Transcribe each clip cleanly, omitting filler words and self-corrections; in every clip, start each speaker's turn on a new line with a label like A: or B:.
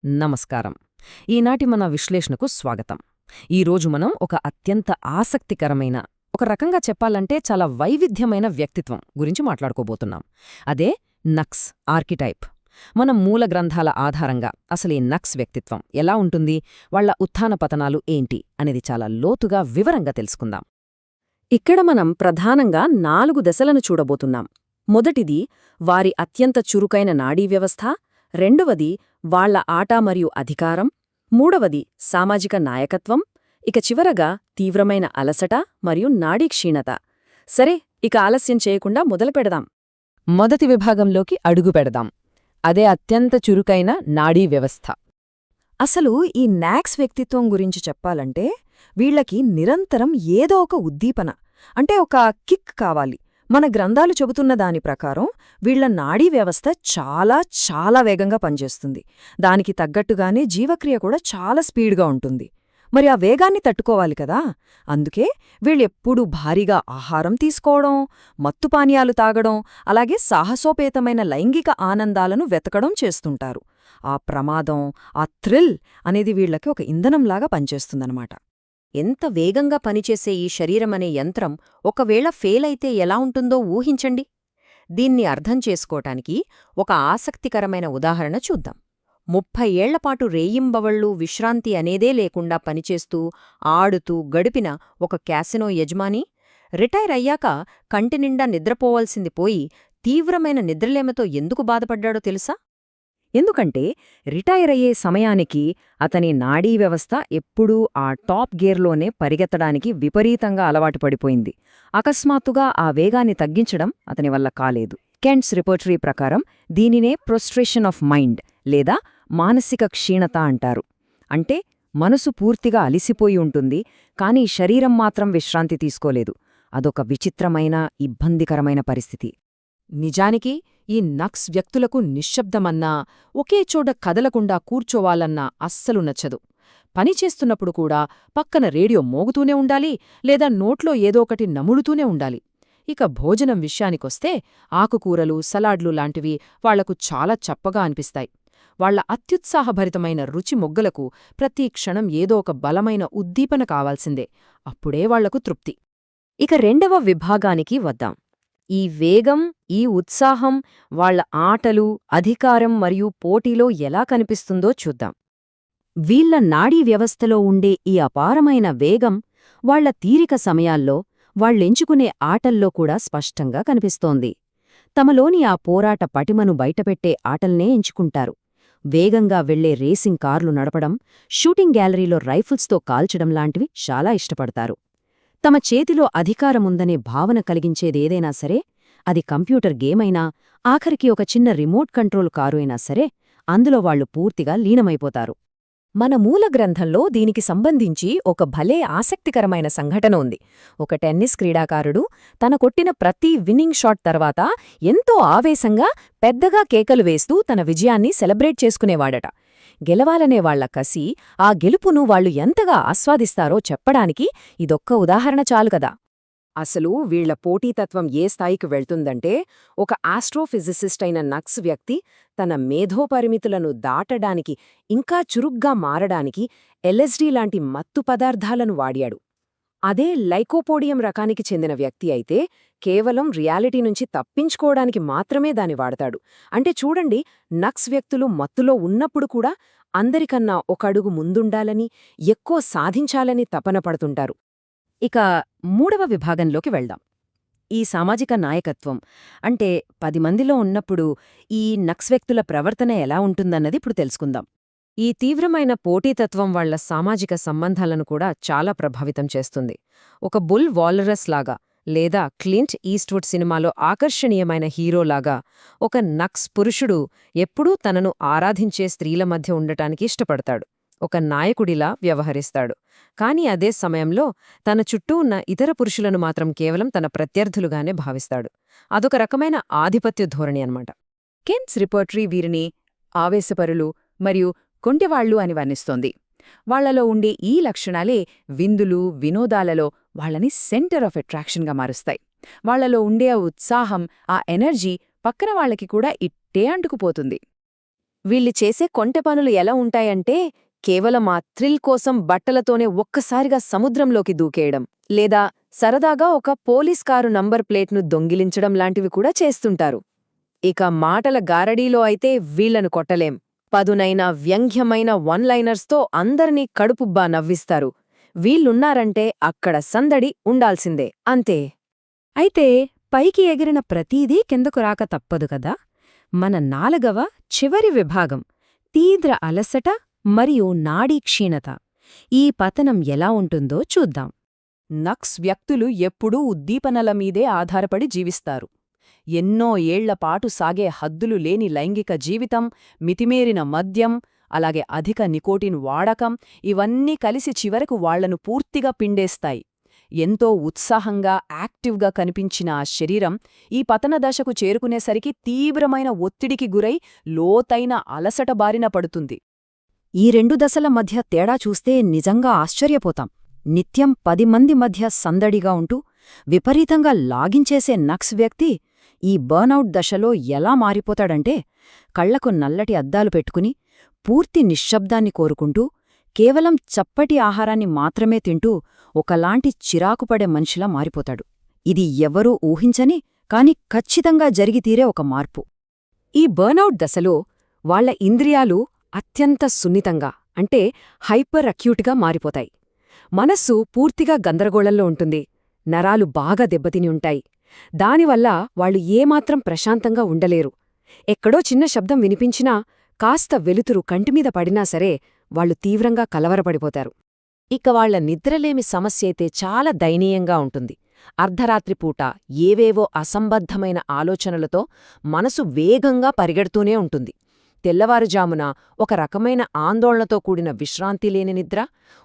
A: నమస్కారం. ఈనాటి మన విశ్లేషణకు స్వాగతం. ఈరోజు మనం ఒక అత్యంత ఆసక్తికరమైన, ఒక రకంగా చెప్పాలంటే చాలా వైవిధ్యమైన వ్యక్తిత్వం గురించి మాట్లాడుకోబోతున్నాం. అదే నక్స్ ఆర్కిటైప్. మన మూల గ్రంథాల ఆధారంగా అసలు ఈ నక్స్ వ్యక్తిత్వం ఎలా ఉంటుంది, వాళ్ల ఉత్థాన పతనాలు ఏంటి అనేది చాలా లోతుగా వివరంగా తెలుసుకుందాం. ఇక్కడ మనం ప్రధానంగా 4 దశలను చూడబోతున్నాం. మొదటిది వారి అత్యంత చురుకైన నాడీ వ్యవస్థ, రెండవది వాళ్ల ఆట మరియు అధికారం, మూడవది సామాజిక నాయకత్వం, ఇక చివరగా తీవ్రమైన అలసట మరియు నాడీ క్షీణత. సరే, ఇక ఆలస్యం చేయకుండా మొదలుపెడదాం. మొదటి విభాగంలోకి అడుగుపెడదాం. అదే అత్యంత చురుకైన నాడీ వ్యవస్థ. అసలు ఈ నాక్స్ వ్యక్తిత్వం గురించి చెప్పాలంటే వీళ్లకి నిరంతరం ఏదో ఒక ఉద్దీపన, అంటే ఒక కిక్ కావాలి. మన గ్రంథాలు చెబుతున్న దాని ప్రకారం వీళ్ల నాడీ వ్యవస్థ చాలా చాలా వేగంగా పనిచేస్తుంది. దానికి తగ్గట్టుగానే జీవక్రియ కూడా చాలా స్పీడ్గా ఉంటుంది. మరి ఆ వేగాన్ని తట్టుకోవాలి కదా. అందుకే వీళ్ళెప్పుడూ భారీగా ఆహారం తీసుకోవడం, మత్తుపానీయాలు తాగడం, అలాగే సాహసోపేతమైన లైంగిక ఆనందాలను వెతకడం చేస్తుంటారు. ఆ ప్రమాదం, ఆ థ్రిల్ అనేది వీళ్లకి ఒక ఇంధనంలాగా పనిచేస్తుందన్నమాట. ఎంత వేగంగా పనిచేసే ఈ శరీరమనే యంత్రం ఒకవేళ ఫెయిలైతే ఎలా ఉంటుందో ఊహించండి. దీన్ని అర్థం చేసుకోటానికి ఒక ఆసక్తికరమైన ఉదాహరణ చూద్దాం. 30 ఏళ్లపాటు రేయింబవళ్లు విశ్రాంతి అనేదే లేకుండా పనిచేస్తూ ఆడుతూ గడిపిన ఒక క్యాసినో యజమాని రిటైర్ అయ్యాక కంటినిండా నిద్రపోవాల్సింది పోయి తీవ్రమైన నిద్రలేమతో ఎందుకు బాధపడ్డాడో తెలుసా? ఎందుకంటే రిటైర్ అయ్యే సమయానికి అతని నాడీ వ్యవస్థ ఎప్పుడూ ఆ టాప్ గేర్లోనే పరిగెత్తడానికి విపరీతంగా అలవాటు పడిపోయింది. అకస్మాత్తుగా ఆ వేగాన్ని తగ్గించడం అతని వల్ల కాలేదు. కెంట్స్ రిపోర్టరీ ప్రకారం దీనినే ప్రొస్ట్రేషన్ ఆఫ్ మైండ్ లేదా మానసిక క్షీణత అంటారు. అంటే మనసు పూర్తిగా అలిసిపోయి ఉంటుంది, కానీ శరీరం మాత్రం విశ్రాంతి తీసుకోలేదు. అదొక విచిత్రమైన, ఇబ్బందికరమైన పరిస్థితి. నిజానికి ఈ నక్స్ వ్యక్తులకు నిశ్శబ్దమన్నా, ఒకేచోట కదలకుండా కూర్చోవాలన్నా అస్సలు నచ్చదు. పనిచేస్తున్నప్పుడు కూడా పక్కన రేడియో మోగుతూనే ఉండాలి, లేదా నోట్లో ఏదో ఒకటి నములుతూనే ఉండాలి. ఇక భోజనం విషయానికొస్తే ఆకుకూరలు, సలాడ్లు లాంటివి వాళ్లకు చాలా చప్పగా అనిపిస్తాయి. వాళ్ల అత్యుత్సాహభరితమైన రుచి మొగ్గలకు ప్రతి క్షణం ఏదో ఒక బలమైన ఉద్దీపన కావాల్సిందే. అప్పుడే వాళ్లకు తృప్తి. ఇక రెండవ విభాగానికి వద్దాం. ఈ వేగం, ఈ ఉత్సాహం వాళ్ల ఆటలు, అధికారం మరియు పోటీలో ఎలా కనిపిస్తుందో చూద్దాం. వీళ్ల నాడీ వ్యవస్థలో ఉండే ఈ అపారమైన వేగం వాళ్ల తీరిక సమయాల్లో, వాళ్లెంచుకునే ఆటల్లో కూడా స్పష్టంగా కనిపిస్తోంది. తమలోని ఆ పోరాట పటిమను బయటపెట్టే ఆటల్నే ఎంచుకుంటారు. వేగంగా వెళ్లే రేసింగ్ కార్లు నడపడం, షూటింగ్ గ్యాలరీలో రైఫిల్స్తో కాల్చడం లాంటివి చాలా ఇష్టపడతారు. తమ చేతిలో అధికారముందనే భావన కలిగించేదేదైనా సరే, అది కంప్యూటర్ గేమైనా, ఆఖరికి ఒక చిన్న రిమోట్ కంట్రోల్ కారు అయినా సరే, అందులో వాళ్లు పూర్తిగా లీనమైపోతారు. మన మూల గ్రంథంలో దీనికి సంబంధించి ఒక భలే ఆసక్తికరమైన సంఘటన ఉంది. ఒక టెన్నిస్ క్రీడాకారుడు తన కొట్టిన ప్రతి విన్నింగ్ షాట్ తర్వాత ఎంతో ఆవేశంగా పెద్దగా కేకలు వేస్తూ తన విజయాన్ని సెలబ్రేట్ చేసుకునేవాడట. గెలవాలనే వాళ్ల కసి, ఆ గెలుపును వాళ్లు ఎంతగా ఆస్వాదిస్తారో చెప్పడానికి ఇదొక్క ఉదాహరణ చాలు కదా. అసలు వీళ్ల పోటీతత్వం ఏ స్థాయికి వెళ్తుందంటే, ఒక ఆస్ట్రోఫిజిసిస్ట్ అయిన నక్స్ వ్యక్తి తన మేధోపరిమితులను దాటడానికి, ఇంకా చురుగ్గా మారడానికి ఎల్ఎస్డీ లాంటి మత్తు పదార్థాలను వాడాడు. అదే లైకోపోడియం రకానికి చెందిన వ్యక్తి అయితే కేవలం రియాలిటీ నుంచి తప్పించుకోవడానికి మాత్రమే దాన్ని వాడతాడు. అంటే చూడండి, నక్స్ వ్యక్తులు మత్తులో ఉన్నప్పుడు కూడా అందరికన్నా ఒక అడుగు ముందుండాలని, ఎక్కువ సాధించాలని తపన పడుతుంటారు. ఇక మూడవ విభాగంలోకి వెళ్దాం. ఈ సామాజిక నాయకత్వం అంటే 10 మందిలో ఉన్నప్పుడు ఈ నక్స్ వ్యక్తుల ప్రవర్తన ఎలా ఉంటుందన్నది ఇప్పుడు తెలుసుకుందాం. ఈ తీవ్రమైన పోటీతత్వం వాళ్ల సామాజిక సంబంధాలను కూడా చాలా ప్రభావితం చేస్తుంది. ఒక బుల్ వాలరస్ లాగా, లేదా క్లింట్ ఈస్ట్వుడ్ సినిమాలో ఆకర్షణీయమైన హీరోలాగా ఒక నక్స్ పురుషుడు ఎప్పుడూ తనను ఆరాధించే స్త్రీల మధ్య ఉండటానికి ఇష్టపడతాడు. ఒక నాయకుడిలా వ్యవహరిస్తాడు. కాని అదే సమయంలో తన చుట్టూ ఉన్న ఇతర పురుషులను మాత్రం కేవలం తన ప్రత్యర్థులుగానే భావిస్తాడు. అదొక రకమైన ఆధిపత్య ధోరణి అన్నమాట. కెంట్స్ రిపోర్టరీ వీరిని ఆవేశపరులు మరియు కొంటెవాళ్లు అని వర్ణిస్తోంది. వాళ్లలో ఉండే ఈ లక్షణాలే విందులు, వినోదాలలో వాళ్లని సెంటర్ ఆఫ్ అట్రాక్షన్గా మారుస్తాయి. వాళ్లలో ఉండే ఆ ఉత్సాహం, ఆ ఎనర్జీ పక్కన వాళ్లకి కూడా ఇట్టే అంటుకుపోతుంది. వీళ్ళు చేసే కొంటె పనులు ఎలా ఉంటాయంటే కేవలం ఆ థ్రిల్ కోసం బట్టలతోనే ఒక్కసారిగా సముద్రంలోకి దూకేయడం లేదా సరదాగా ఒక పోలీస్ కారు నంబర్ ప్లేట్ను దొంగిలించడం లాంటివి కూడా చేస్తుంటారు. ఇక మాటల గారడీలో అయితే వీళ్లను కొట్టలేం. పదునైన వ్యంగ్యమైన వన్లైనర్స్తో అందరినీ కడుపుబ్బా నవ్విస్తారు. వీళ్ళున్నారంటే అక్కడ సందడి ఉండాల్సిందే, అంతే. అయితే పైకి ఎగిరిన ప్రతీదీ కిందకు రాక తప్పదు కదా. మన నాలుగవ చివరి విభాగం తీవ్ర అలసట మరియు నాడీ క్షీణత. ఈ పతనం ఎలా ఉంటుందో చూద్దాం.
B: నక్స్ వ్యక్తులు ఎప్పుడూ ఉద్దీపనల మీదే ఆధారపడి జీవిస్తారు. ఎన్నో ఏళ్లపాటు సాగే హద్దులు లేని లైంగిక జీవితం, మితిమీరిన మద్యం, అలాగే అధిక నికోటిన్ వాడకం ఇవన్నీ కలిసి చివరకు వాళ్లను పూర్తిగా పిండేస్తాయి. ఎంతో ఉత్సాహంగా యాక్టివ్గా కనిపించిన ఆ శరీరం ఈ పతన దశకు చేరుకునేసరికి తీవ్రమైన ఒత్తిడికి గురై లోతైన అలసట బారిన పడుతుంది.
A: ఈ రెండు దశల మధ్య తేడా చూస్తే నిజంగా ఆశ్చర్యపోతాం. నిత్యం 10 మంది మధ్య సందడిగా ఉంటూ విపరీతంగా లాగించేసే నక్స్ వ్యక్తి ఈ బర్నౌట్ దశలో ఎలా మారిపోతాడంటే కళ్లకు నల్లటి అద్దాలు పెట్టుకుని పూర్తి నిశ్శబ్దాన్ని కోరుకుంటూ కేవలం చప్పటి ఆహారాన్ని మాత్రమే తింటూ ఒకలాంటి చిరాకుపడే మనిషిలా మారిపోతాడు. ఇది ఎవ్వరూ ఊహించని కాని ఖచ్చితంగా జరిగితీరే ఒక మార్పు. ఈ బర్నౌట్ దశలో వాళ్ల ఇంద్రియాలు అత్యంత సున్నితంగా అంటే హైపర్ అక్యూట్గా మారిపోతాయి. మనస్సు పూర్తిగా గందరగోళంలో ఉంటుంది. నరాలు బాగా దెబ్బతిని ఉంటాయి. దానివల్ల వాళ్లు ఏమాత్రం ప్రశాంతంగా ఉండలేరు. ఎక్కడో చిన్న శబ్దం వినిపించినా, కాస్త వెలుతురు కంటిమీద పడినా సరే వాళ్లు తీవ్రంగా కలవరపడిపోతారు. ఇక వాళ్ల నిద్రలేమి సమస్యైతే చాలా దయనీయంగా ఉంటుంది. అర్ధరాత్రిపూట ఏవేవో అసంబద్ధమైన ఆలోచనలతో మనసు వేగంగా పరిగెడుతూనే ఉంటుంది. తెల్లవారుజామున ఒక రకమైన ఆందోళనతో కూడిన విశ్రాంతిలేని నిద్ర,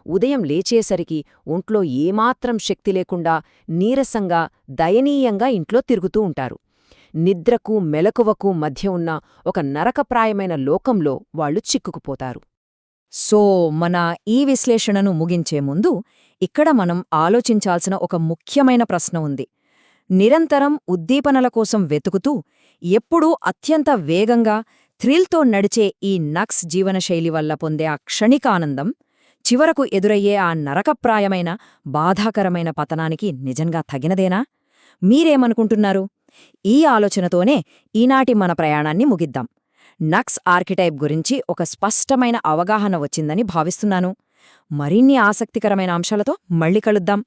A: ఉదయం లేచేసరికి ఒంట్లో ఏమాత్రం శక్తి లేకుండా నీరసంగా దయనీయంగా ఇంట్లో తిరుగుతూ ఉంటారు. నిద్రకు మెలకువకు మధ్య ఉన్న ఒక నరకప్రాయమైన లోకంలో వాళ్లు చిక్కుకుపోతారు. సో మన ఈ విశ్లేషణను ముగించే ముందు ఇక్కడ మనం ఆలోచించాల్సిన ఒక ముఖ్యమైన ప్రశ్న ఉంది. నిరంతరం ఉద్దీపనల కోసం వెతుకుతూ ఎప్పుడూ అత్యంత వేగంగా థ్రిల్తో నడిచే ఈ నక్స్ జీవనశైలి వల్ల పొందే ఆ క్షణికానందం చివరకు ఎదురయ్యే ఆ నరకప్రాయమైన బాధాకరమైన పతనానికి నిజంగా తగినదేనా? మీరేమనుకుంటున్నారు? ఈ ఆలోచనతోనే ఈనాటి మన ప్రయాణాన్ని ముగిద్దాం. నక్స్ ఆర్కిటైప్ గురించి ఒక స్పష్టమైన అవగాహన వచ్చిందని భావిస్తున్నాను. మరిన్ని ఆసక్తికరమైన అంశాలతో మళ్ళీ కలుద్దాం.